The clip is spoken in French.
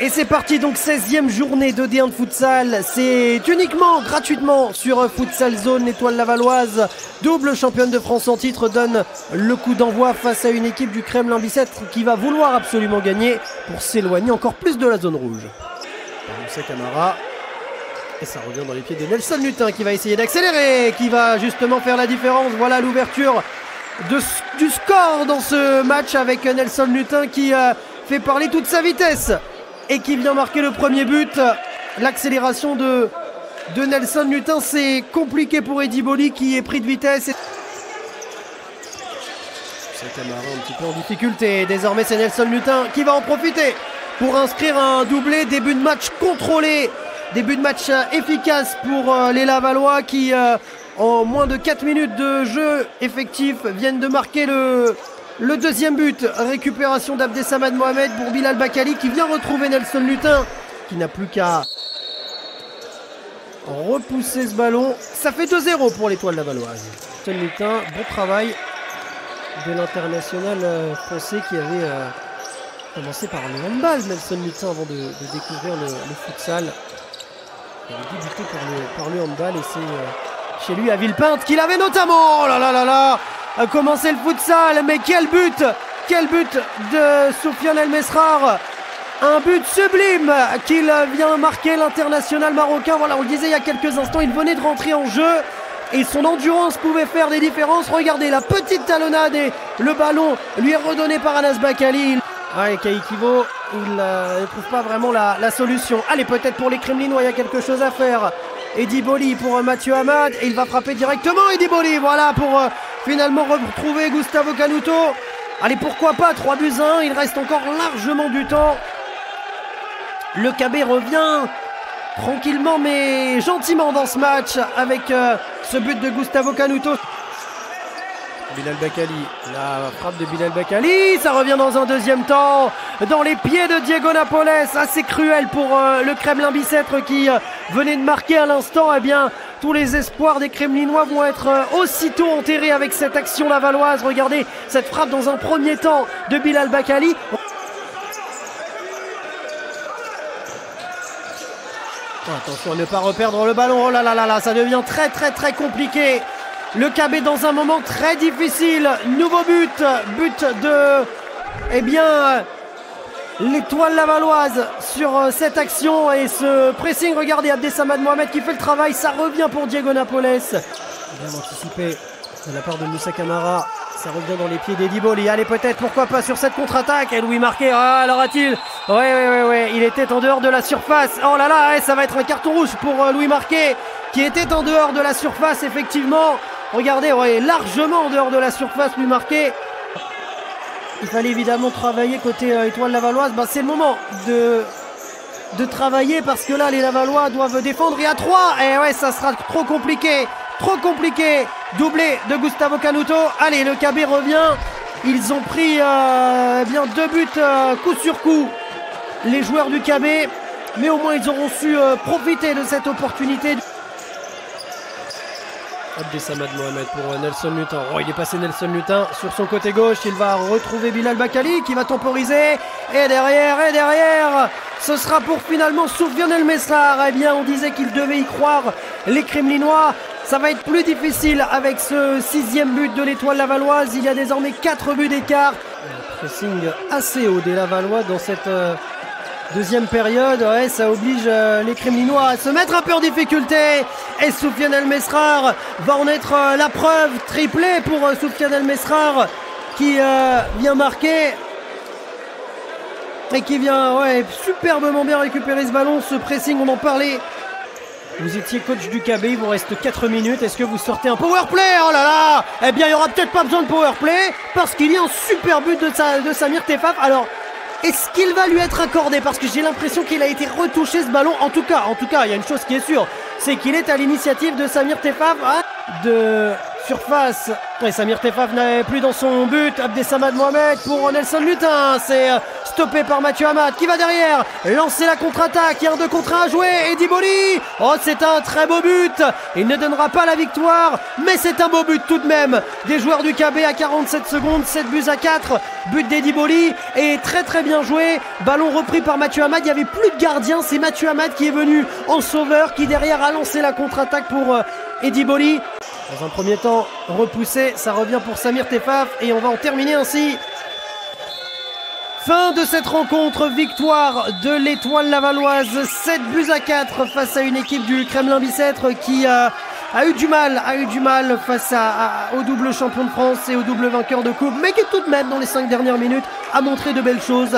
Et c'est parti, donc 16e journée de D1 de futsal. C'est uniquement, gratuitement, sur Futsal Zone. L'Étoile Lavalloise, double championne de France en titre, donne le coup d'envoi face à une équipe du Kremlin-Bicêtre qui va vouloir absolument gagner pour s'éloigner encore plus de la zone rouge. Moussa Camara. Et ça revient dans les pieds de Nelson Lutin qui va essayer d'accélérer, qui va justement faire la différence. Voilà l'ouverture du score dans ce match avec Nelson Lutin qui fait parler toute sa vitesse et qui vient marquer le premier but. L'accélération de Nelson Lutin, c'est compliqué pour Eddy Boli qui est pris de vitesse. Moussa Camara un petit peu en difficulté. Désormais c'est Nelson Lutin qui va en profiter pour inscrire un doublé. Début de match contrôlé, début de match efficace pour les Lavallois qui en moins de 4 minutes de jeu effectif viennent de marquer le deuxième but. Récupération d'Abdesamad Mohamed pour Bilal Bakali qui vient retrouver Nelson Lutin qui n'a plus qu'à repousser ce ballon. Ça fait 2-0 pour l'Étoile Lavalloise. Nelson Lutin, bon travail de l'international français qui avait commencé par le handball, Nelson Lutin, avant de découvrir le futsal. Il avait débuté par le handball et c'est chez lui à Villepinte qu'il avait notamment, oh là là là là, commencé le futsal. Mais quel but de Soufiane El Mesrar, un but sublime qu'il vient marquer, l'international marocain. Voilà, on le disait il y a quelques instants, il venait de rentrer en jeu et son endurance pouvait faire des différences. Regardez la petite talonnade et le ballon lui est redonné par Anas Bakali. Ouais, Kaikivo, il ne trouve pas vraiment la solution. Allez, peut-être pour les Kremlinois, il y a quelque chose à faire. Eddy Boli pour Mathieu Hamad. Et il va frapper directement Eddy Boli. Voilà, pour finalement retrouver Gustavo Canuto. Allez, pourquoi pas, 3-1. Il reste encore largement du temps. Le KB revient tranquillement mais gentiment dans ce match avec ce but de Gustavo Canuto. Bilal Bakali, la frappe de Bilal Bakali, ça revient dans un deuxième temps, dans les pieds de Diego Napoles, assez cruel pour le Kremlin-Bicêtre qui venait de marquer à l'instant. Eh bien, tous les espoirs des Kremlinois vont être aussitôt enterrés avec cette action lavalloise. Regardez cette frappe dans un premier temps de Bilal Bakali. Oh, attention à ne pas reperdre le ballon, oh là là là là, ça devient très compliqué. Le KB dans un moment très difficile. Nouveau but de l'Étoile Lavalloise sur cette action et ce pressing. Regardez Abdesamad Mohamed qui fait le travail. Ça revient pour Diego Napoles. Bien anticipé de la part de Moussa Camara. Ça revient dans les pieds d'Eddy Boli. Allez, peut-être, pourquoi pas sur cette contre-attaque. Et Louis Marquet, ah, l'aura-t-il? Ouais, il était en dehors de la surface. Oh là là, ça va être un carton rouge pour Louis Marquet qui était en dehors de la surface, effectivement. Regardez, ouais, largement en dehors de la surface, Louis Marquet. Il fallait évidemment travailler côté Étoile Lavalloise. C'est le moment de travailler parce que là, les Lavallois doivent défendre. Et à 3, et ouais, ça sera trop compliqué. Doublé de Gustavo Canuto. Allez, le KB revient. Ils ont pris bien 2 buts coup sur coup, les joueurs du KB. Mais au moins, ils auront su profiter de cette opportunité. Abdesamad Mohamed pour Nelson Lutin. Oh, il est passé Nelson Lutin sur son côté gauche. Il va retrouver Bilal Bakali qui va temporiser. Et derrière, ce sera pour finalement Soufiane El Mesrar. Eh bien, on disait qu'ils devaient y croire, les Kremlinois. Ça va être plus difficile avec ce 6e but de l'Étoile Lavalloise. Il y a désormais 4 buts d'écart. Pressing assez haut des Lavallois dans cette deuxième période. Ouais, ça oblige les Kremlinois à se mettre un peu en difficulté. Et Soufiane El Mesrar va en être la preuve. Triplé pour Soufiane El Mesrar qui vient marquer. Et qui vient superbement bien récupérer ce ballon. Ce pressing, on en parlait. Vous étiez coach du KB, il vous reste 4 minutes. Est-ce que vous sortez un powerplay? Oh là là! Eh bien, il n'y aura peut-être pas besoin de powerplay parce qu'il y a un super but de Samir Tefaf. Alors, est-ce qu'il va lui être accordé? Parce que j'ai l'impression qu'il a été retouché ce ballon. En tout cas, il y a une chose qui est sûre, c'est qu'il est à l'initiative de Samir Tefaf de surface. Et Samir Tefaf n'avait plus dans son but. Abdessamad Mohamed pour Nelson Lutin. C'est stoppé par Mathieu Hamad qui va derrière lancer la contre-attaque. Il y a un 2 contre 1 à jouer. Eddy Boli. Oh, c'est un très beau but. Il ne donnera pas la victoire, mais c'est un beau but tout de même des joueurs du KB à 47 secondes. 7 buts à 4. But d'Eddy Boli. Et très très bien joué. Ballon repris par Mathieu Hamad. Il n'y avait plus de gardien. C'est Mathieu Hamad qui est venu en sauveur, qui derrière a lancé la contre-attaque pour Eddy Boli. Dans un premier temps repoussé, ça revient pour Samir Tefaf et on va en terminer ainsi. Fin de cette rencontre, victoire de l'Étoile Lavalloise, 7 buts à 4 face à une équipe du Kremlin-Bicêtre qui a eu du mal face au double champion de France et au double vainqueur de coupe, mais qui tout de même dans les 5 dernières minutes a montré de belles choses.